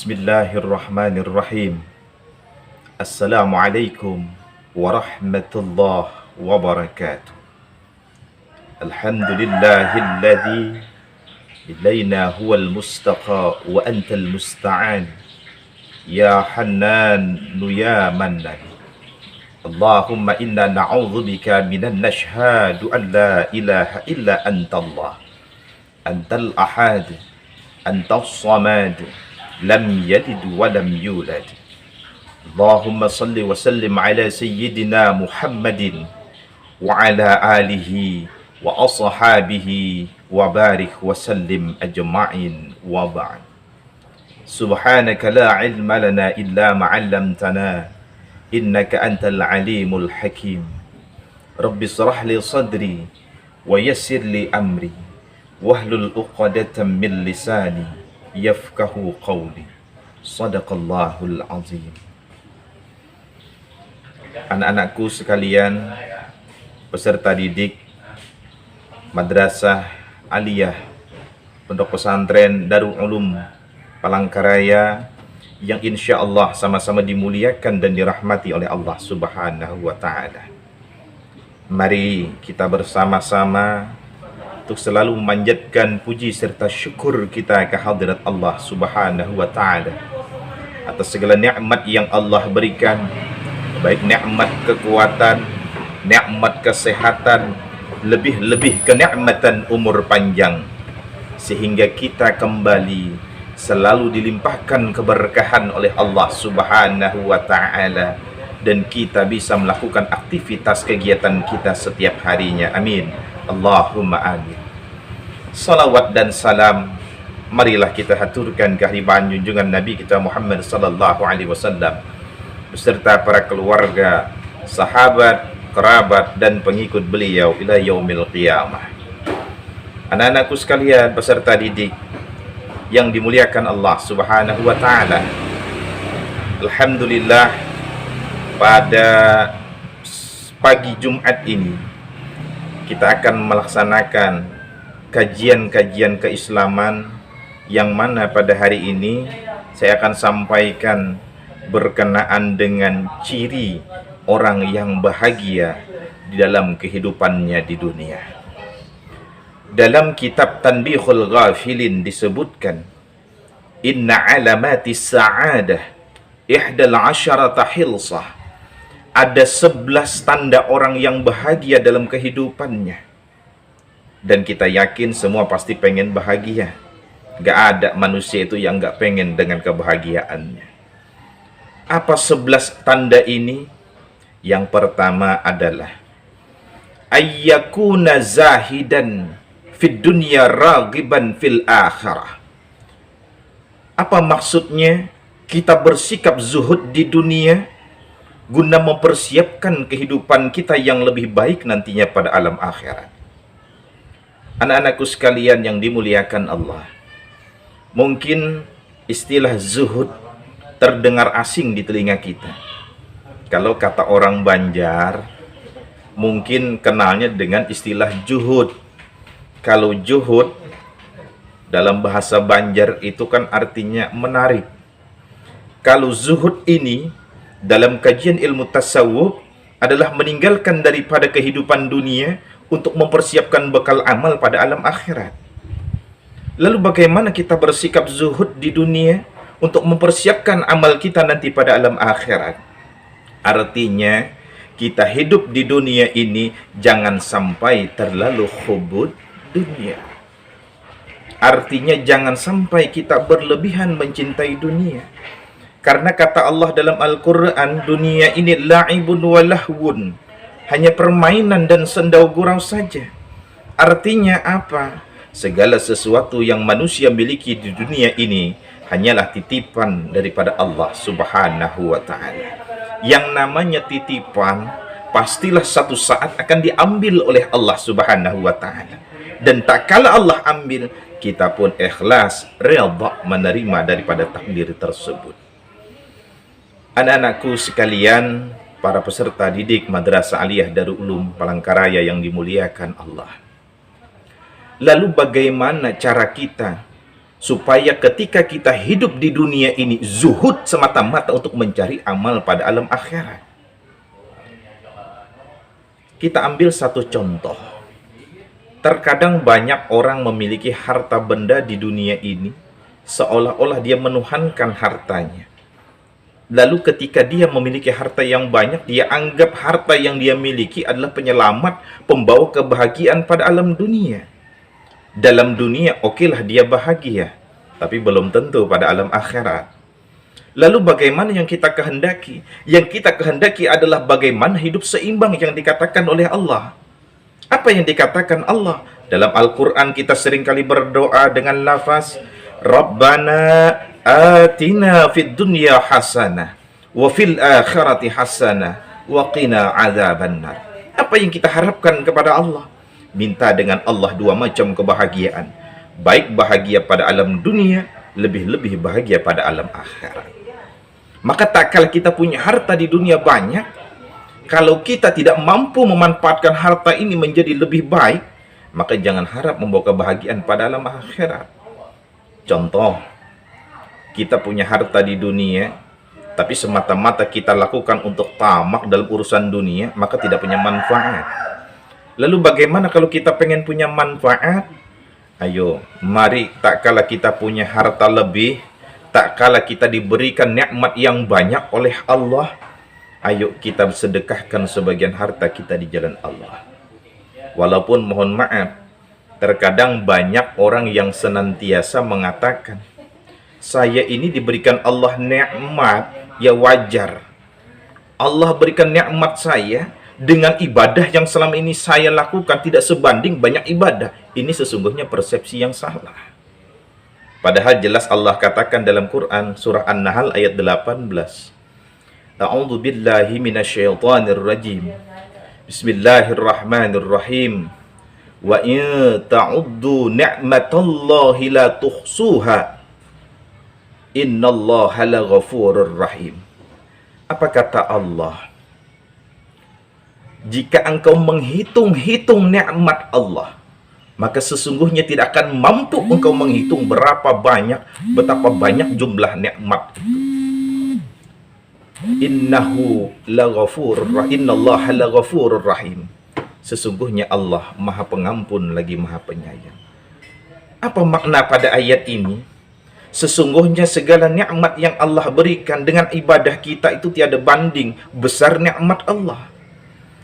Bismillahirrahmanirrahim. Assalamualaikum warahmatullahi wabarakatuh. Alhamdulillahilladzi ilaina huwal mustaqa wa antal musta'an. Ya Hannan ya Mannan. Allahumma inna na'udzubika minan nashhadu an la ilaha illa antallah. Antal ahad, antas samad, lam yalid wa lam yulad. Allahumma salli wa sallim ala sayyidina Muhammadin wa ala alihi wa ashabihi wa barik wa sallim ajma'in wa ba'd. Subhanaka la ilma lana illa ma 'allamtana innaka antal alimul hakim. Rabbi shrah li sadri wa yassir li amri wahlul 'uqdatam min lisani yafqahu qawli. Shadaqallahul azim. Anak-anakku sekalian, peserta didik Madrasah Aliyah Pondok Pesantren Darul Ulum Palangkaraya yang insya Allah sama-sama dimuliakan dan dirahmati oleh Allah Subhanahu wa Ta'ala. Mari kita bersama-sama untuk selalu memanjatkan puji serta syukur kita ke hadirat Allah Subhanahu wa Ta'ala atas segala nikmat yang Allah berikan, baik nikmat kekuatan, nikmat kesehatan, lebih-lebih kenikmatan umur panjang, sehingga kita kembali selalu dilimpahkan keberkahan oleh Allah Subhanahu wa Ta'ala dan kita bisa melakukan aktivitas kegiatan kita setiap harinya. Amin. Allahumma amin. Salawat dan salam marilah kita haturkan kehadiran junjungan Nabi kita Muhammad sallallahu alaihi wasallam beserta para keluarga, sahabat, kerabat dan pengikut beliau ila yaumil qiyamah. Anak-anakku sekalian peserta didik yang dimuliakan Allah Subhanahu wa Ta'ala, alhamdulillah pada pagi Jumat ini kita akan melaksanakan kajian-kajian keislaman yang mana pada hari ini saya akan sampaikan berkenaan dengan ciri orang yang bahagia di dalam kehidupannya di dunia. Dalam kitab Tanbihul Ghafilin disebutkan, inna alamatis sa'adah ihdal asyarata hilsah. Ada 11 tanda orang yang bahagia dalam kehidupannya. Dan kita yakin semua pasti pengen bahagia. Gak ada manusia itu yang gak pengen dengan kebahagiaannya. Apa 11 tanda ini? Yang pertama adalah ayyakuna zahidan fid dunya ragiban fil akhirah. Apa maksudnya? Kita bersikap zuhud di dunia guna mempersiapkan kehidupan kita yang lebih baik nantinya pada alam akhirat. Anak-anakku sekalian yang dimuliakan Allah, mungkin istilah zuhud terdengar asing di telinga kita. Kalau kata orang Banjar, mungkin kenalnya dengan istilah juhud. Kalau juhud dalam bahasa Banjar itu kan artinya menarik. Kalau zuhud ini dalam kajian ilmu tasawuf adalah meninggalkan daripada kehidupan dunia untuk mempersiapkan bekal amal pada alam akhirat. Lalu bagaimana kita bersikap zuhud di dunia untuk mempersiapkan amal kita nanti pada alam akhirat? Artinya kita hidup di dunia ini jangan sampai terlalu hubud dunia. Artinya jangan sampai kita berlebihan mencintai dunia. Karena kata Allah dalam Al-Quran, dunia ini la'ibun wa lahwun, hanya permainan dan sendau gurau saja. Artinya apa? Segala sesuatu yang manusia miliki di dunia ini hanyalah titipan daripada Allah Subhanahu wa Ta'ala. Yang namanya titipan pastilah satu saat akan diambil oleh Allah Subhanahu wa Ta'ala. Dan tak kala Allah ambil, kita pun ikhlas, redha menerima daripada takdir tersebut. Anak-anakku sekalian, para peserta didik Madrasah Aliyah Darul Ulum Palangkaraya yang dimuliakan Allah. Lalu bagaimana cara kita supaya ketika kita hidup di dunia ini zuhud semata-mata untuk mencari amal pada alam akhirat. Kita ambil satu contoh. Terkadang banyak orang memiliki harta benda di dunia ini seolah-olah dia menuhankan hartanya. Lalu ketika dia memiliki harta yang banyak, dia anggap harta yang dia miliki adalah penyelamat, pembawa kebahagiaan pada alam dunia. Dalam dunia, okelah dia bahagia, tapi belum tentu pada alam akhirat. Lalu bagaimana yang kita kehendaki? Yang kita kehendaki adalah bagaimana hidup seimbang yang dikatakan oleh Allah. Apa yang dikatakan Allah? Dalam Al-Quran kita seringkali berdoa dengan lafaz Rabbana atina fid dunya hasanah wa fil akhirati hasanah wa qina adzabannar. Apa yang kita harapkan kepada Allah? Minta dengan Allah dua macam kebahagiaan. Baik bahagia pada alam dunia, lebih-lebih bahagia pada alam akhirat. Maka tak kala kita punya harta di dunia banyak, kalau kita tidak mampu memanfaatkan harta ini menjadi lebih baik, maka jangan harap membawa kebahagiaan pada alam akhirat. Contoh, kita punya harta di dunia, tapi semata-mata kita lakukan untuk tamak dalam urusan dunia, maka tidak punya manfaat. Lalu bagaimana kalau kita pengen punya manfaat? Ayo, mari tak kala kita punya harta lebih, tak kala kita diberikan nikmat yang banyak oleh Allah, ayo kita sedekahkan sebagian harta kita di jalan Allah. Walaupun mohon maaf, terkadang banyak orang yang senantiasa mengatakan, saya ini diberikan Allah nikmat, ya wajar. Allah berikan nikmat saya dengan ibadah yang selama ini saya lakukan tidak sebanding banyak ibadah. Ini sesungguhnya persepsi yang salah. Padahal jelas Allah katakan dalam Quran surah An-Nahl ayat 18. A'udzu billahi minasyaitonir rajim. Bismillahirrahmanirrahim. Wa in ta'uddu ni'matallahi la tuhsuha. Innallaha laghafurur rahim. Apa kata Allah? Jika engkau menghitung-hitung nikmat Allah, maka sesungguhnya tidak akan mampu engkau menghitung betapa banyak jumlah nikmat itu. Innallaha laghafurur rahim. Sesungguhnya Allah Maha Pengampun lagi Maha Penyayang. Apa makna pada ayat ini? Sesungguhnya segala nikmat yang Allah berikan dengan ibadah kita itu tiada banding besar nikmat Allah.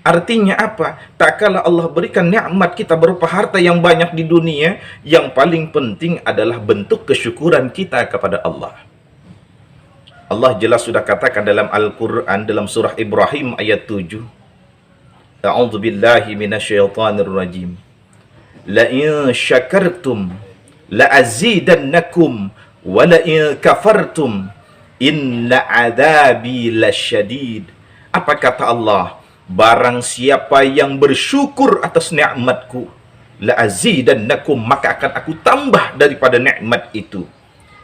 Artinya apa? Tak kala Allah berikan nikmat kita berupa harta yang banyak di dunia, yang paling penting adalah bentuk kesyukuran kita kepada Allah. Allah jelas sudah katakan dalam Al-Quran, dalam surah Ibrahim ayat 7. A'udzu billahi minasyaitonir rajim. La in syakartum la azidannakum wa la in kafartum inna adzabi lasyadid. Apa kata Allah? Barang siapa yang bersyukur atas nikmatku, la azidannakum, maka akan aku tambah daripada nikmat itu.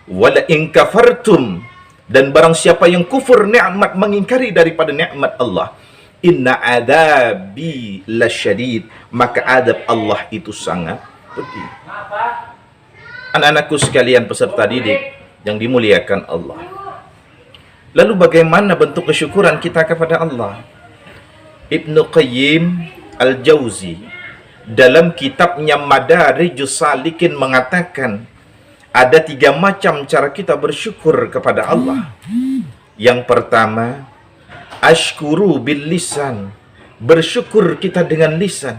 Wala in kafartum, dan barang siapa yang kufur nikmat, mengingkari daripada nikmat Allah, inna adabi lasyadid, maka adab Allah itu sangat pedih. Anak-anakku sekalian peserta didik yang dimuliakan Allah. Lalu bagaimana bentuk kesyukuran kita kepada Allah? Ibnu Qayyim Al-Jauzi dalam kitabnya Madarijus Salikin mengatakan ada 3 macam cara kita bersyukur kepada Allah. Yang pertama, ashkuru bil lisan, bersyukur kita dengan lisan.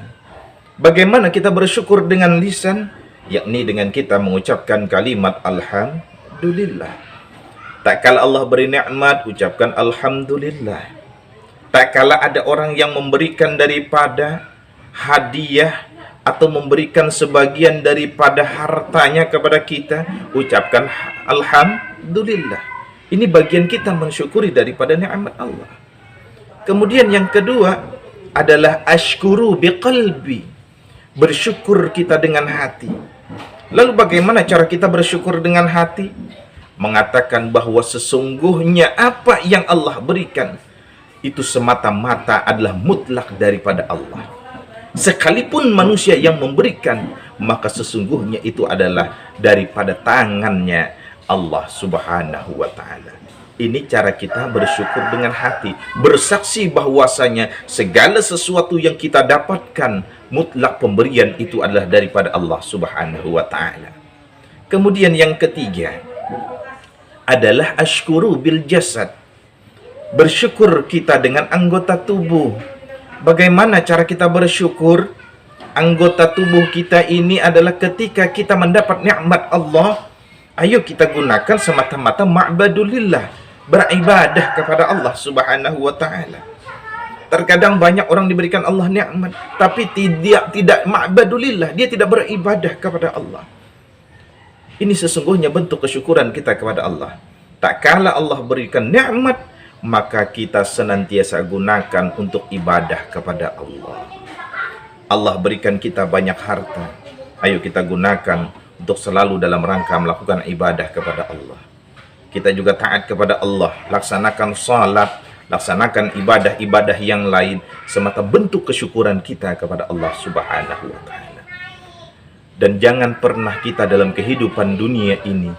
Bagaimana kita bersyukur dengan lisan? Yakni dengan kita mengucapkan kalimat alhamdulillah. Tak kala Allah beri nikmat, ucapkan alhamdulillah. Tak kala ada orang yang memberikan daripada hadiah atau memberikan sebagian daripada hartanya kepada kita, ucapkan alhamdulillah. Ini bagian kita mensyukuri daripada nikmat Allah. Kemudian yang kedua adalah ashkuru biqalbi, bersyukur kita dengan hati. Lalu bagaimana cara kita bersyukur dengan hati? Mengatakan bahwa sesungguhnya apa yang Allah berikan itu semata-mata adalah mutlak daripada Allah. Sekalipun manusia yang memberikan, maka sesungguhnya itu adalah daripada tangannya Allah Subhanahu wa ta'ala. Ini cara kita bersyukur dengan hati, bersaksi bahwasanya segala sesuatu yang kita dapatkan, mutlak pemberian itu adalah daripada Allah Subhanahu wa ta'ala. Kemudian yang ketiga adalah ashkuru bil jasad. Bersyukur kita dengan anggota tubuh. Bagaimana cara kita bersyukur? Anggota tubuh kita ini adalah ketika kita mendapat nikmat Allah, ayo kita gunakan semata-mata ma'badulillah, beribadah kepada Allah Subhanahu wa ta'ala. Terkadang banyak orang diberikan Allah nikmat, tapi tidak ma'badulillah, dia tidak beribadah kepada Allah. Ini sesungguhnya bentuk kesyukuran kita kepada Allah. Tak kala Allah berikan nikmat, maka kita senantiasa gunakan untuk ibadah kepada Allah. Allah berikan kita banyak harta, ayo kita gunakan untuk selalu dalam rangka melakukan ibadah kepada Allah. Kita juga taat kepada Allah, laksanakan salat, laksanakan ibadah-ibadah yang lain, semata bentuk kesyukuran kita kepada Allah Subhanahu wa ta'ala. Dan jangan pernah kita dalam kehidupan dunia ini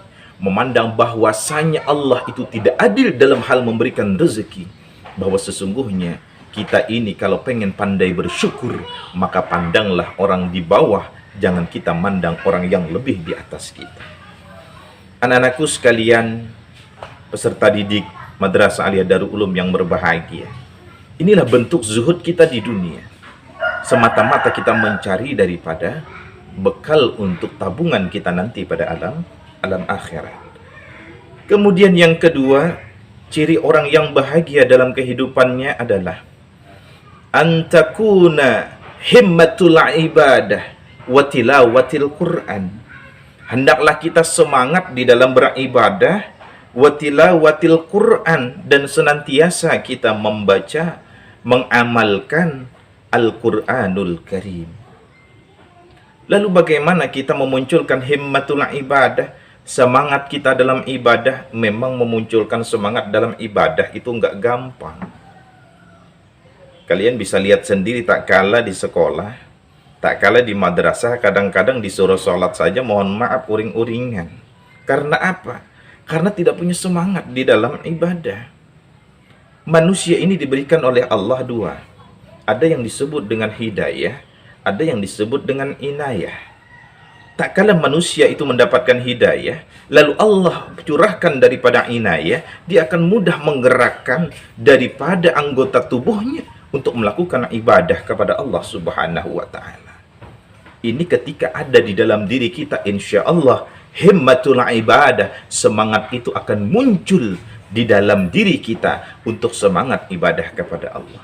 memandang bahwasanya Allah itu tidak adil dalam hal memberikan rezeki, bahwa sesungguhnya kita ini kalau pengen pandai bersyukur, maka pandanglah orang di bawah, jangan kita mandang orang yang lebih di atas kita. Anak-anakku sekalian, peserta didik Madrasah Aliyah Darul Ulum yang berbahagia, inilah bentuk zuhud kita di dunia. Semata-mata kita mencari daripada bekal untuk tabungan kita nanti pada alam akhirat. Kemudian yang kedua, ciri orang yang bahagia dalam kehidupannya adalah antakuna himmatul ibadah wa tilawatil Qur'an. Hendaklah kita semangat di dalam beribadah, wa tilawatil Qur'an, dan senantiasa kita membaca, mengamalkan Al-Qur'anul Karim. Lalu bagaimana kita memunculkan himmatul ibadah? Semangat kita dalam ibadah, memang memunculkan semangat dalam ibadah itu enggak gampang. Kalian bisa lihat sendiri, tak kala di sekolah, tak kala di madrasah, kadang-kadang disuruh sholat saja, mohon maaf, uring-uringan. Karena apa? Karena tidak punya semangat di dalam ibadah. Manusia ini diberikan oleh Allah dua. Ada yang disebut dengan hidayah, ada yang disebut dengan inayah. Tak kala manusia itu mendapatkan hidayah, lalu Allah curahkan daripada inayah, dia akan mudah menggerakkan daripada anggota tubuhnya untuk melakukan ibadah kepada Allah Subhanahu wa ta'ala. Ini ketika ada di dalam diri kita, insya Allah himmatul ibadah, semangat itu akan muncul di dalam diri kita untuk semangat ibadah kepada Allah.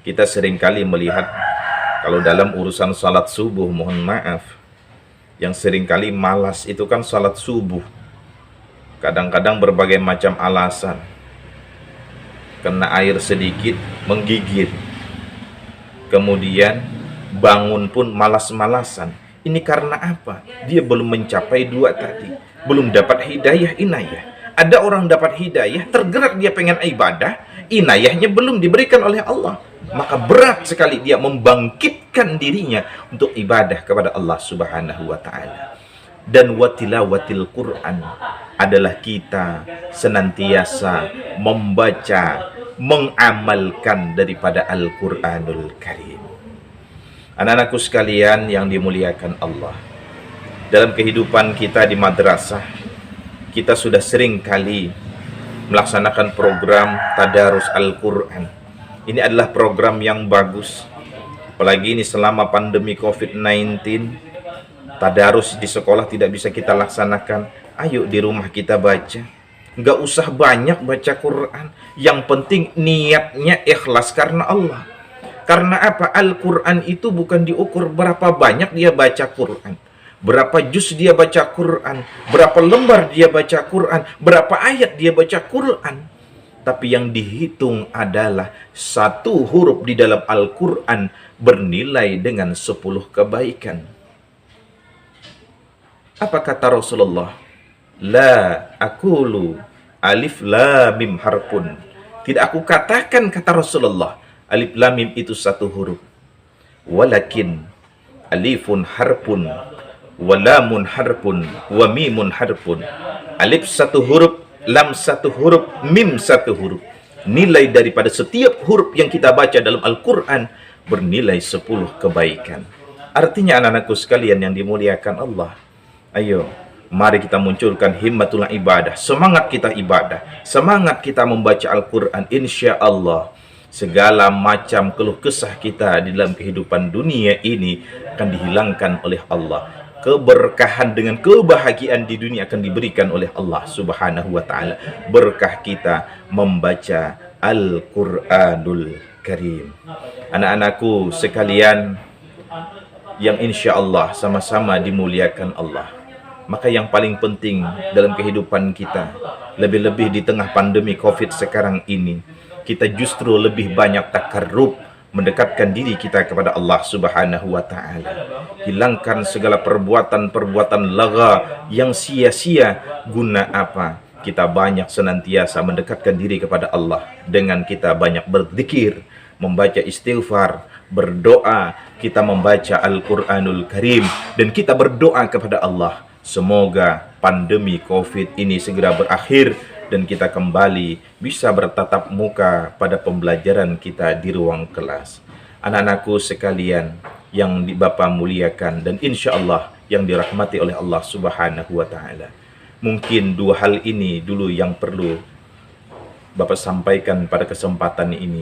Kita seringkali melihat kalau dalam urusan salat subuh, mohon maaf, yang seringkali malas itu kan salat subuh. Kadang-kadang berbagai macam alasan. Kena air sedikit, menggigit. Kemudian bangun pun malas-malasan. Ini karena apa? Dia belum mencapai dua tadi. Belum dapat hidayah, inayah. Ada orang dapat hidayah, tergerak dia pengen ibadah, inayahnya belum diberikan oleh Allah. Maka berat sekali dia membangkitkan dirinya untuk ibadah kepada Allah Subhanahu wa ta'ala. Dan watilawatil Qur'an adalah kita senantiasa membaca, mengamalkan daripada Al-Qur'anul Karim. Anak-anakku sekalian yang dimuliakan Allah, dalam kehidupan kita di madrasah, kita sudah sering kali melaksanakan program Tadarus Al-Quran. Ini adalah program yang bagus. Apalagi ini selama pandemi COVID-19, tadarus di sekolah tidak bisa kita laksanakan. Ayo di rumah kita baca. Nggak usah banyak baca Quran. Yang penting niatnya ikhlas karena Allah. Karena apa? Al-Quran itu bukan diukur berapa banyak dia baca Quran, berapa juz dia baca Quran, berapa lembar dia baca Quran, berapa ayat dia baca Quran. Tapi yang dihitung adalah satu huruf di dalam Al-Quran bernilai dengan 10 kebaikan. Apa kata Rasulullah? La aqulu alif lam mim harfun. Tidak aku katakan, kata Rasulullah, alif lam mim itu satu huruf. walakin alifun harpun, walamun harpun, wa mimun harpun. Alif satu huruf, lam satu huruf, mim satu huruf. Nilai daripada setiap huruf yang kita baca dalam Al-Quran bernilai 10 kebaikan. Artinya anak-anakku sekalian yang dimuliakan Allah, ayo mari kita munculkan himmatul ibadah, semangat kita ibadah, semangat kita membaca Al-Quran. Insya Allah segala macam keluh kesah kita di dalam kehidupan dunia ini akan dihilangkan oleh Allah. Keberkahan dengan kebahagiaan di dunia akan diberikan oleh Allah Subhanahu wa ta'ala. Berkah kita membaca Al-Quranul Karim. Anak-anakku sekalian yang insya Allah sama-sama dimuliakan Allah, maka yang paling penting dalam kehidupan kita, lebih-lebih di tengah pandemi COVID sekarang ini, kita justru lebih banyak takarrub, mendekatkan diri kita kepada Allah Subhanahu wa ta'ala. Hilangkan segala perbuatan-perbuatan laga yang sia-sia. Guna apa? Kita banyak senantiasa mendekatkan diri kepada Allah dengan kita banyak berzikir, membaca istighfar, berdoa, kita membaca Al-Quranul Karim, dan kita berdoa kepada Allah semoga pandemi COVID ini segera berakhir dan kita kembali bisa bertatap muka pada pembelajaran kita di ruang kelas. Anak-anakku sekalian yang Bapak muliakan dan insya Allah yang dirahmati oleh Allah Subhanahu wa ta'ala, mungkin dua hal ini dulu yang perlu Bapak sampaikan pada kesempatan ini.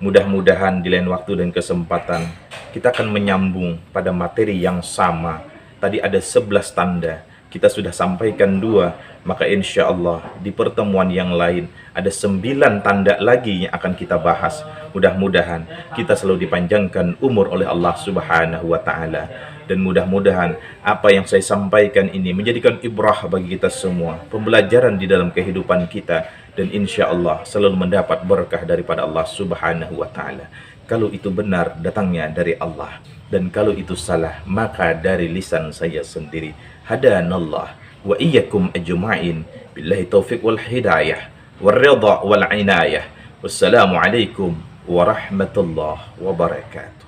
Mudah-mudahan di lain waktu dan kesempatan kita akan menyambung pada materi yang sama. Tadi ada 11 tanda, kita sudah sampaikan 2, maka insya Allah di pertemuan yang lain ada 9 tanda lagi yang akan kita bahas. Mudah-mudahan kita selalu dipanjangkan umur oleh Allah Subhanahu wa ta'ala, dan mudah-mudahan apa yang saya sampaikan ini menjadikan ibrah bagi kita semua, pembelajaran di dalam kehidupan kita, dan insya Allah selalu mendapat berkah daripada Allah Subhanahu wa ta'ala. Kalau itu benar datangnya dari Allah, dan kalau itu salah maka dari lisan saya sendiri. Hadanallah wa iyyakum ajma'in. Billahi taufiq wal hidayah wal ridha wal inayah. Wassalamualaikum warahmatullahi wabarakatuh.